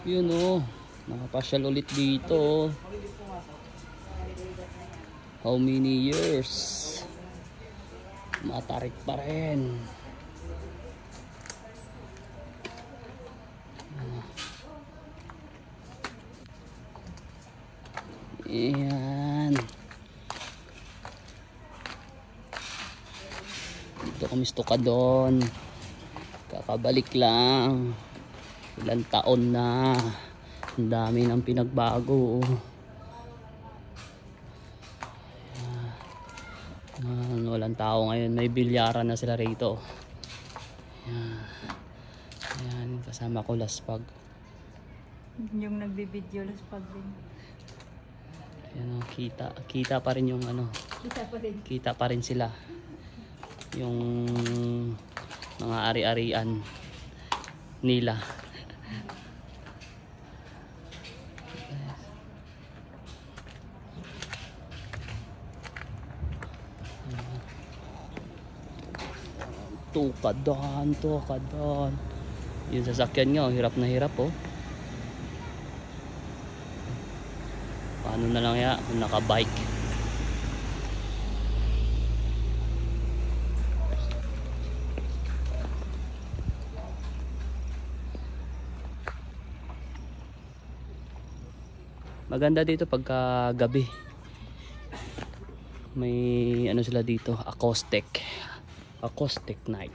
Yun oh, nakapasyal ulit dito. How many years? Matarik pa rin. Ayan. Dito kami Stokadon. Kakabalik lang. Ilang taon na. Ang dami ng pinagbago. Walang tao ngayon. May bilyaran na sila rito. Ayan. Ayan, kasama ko Laspag. Yung nagbibideo Laspag din. Ayan, kita pa rin yung ano. Kita pa rin sila. Yung mga ari-arian nila. Tukadon. Yung sasakyan nyo, hirap na hirap oh. Paano na lang ya kung naka-bike. Maganda dito pagka gabi. May ano sila dito, acoustic night.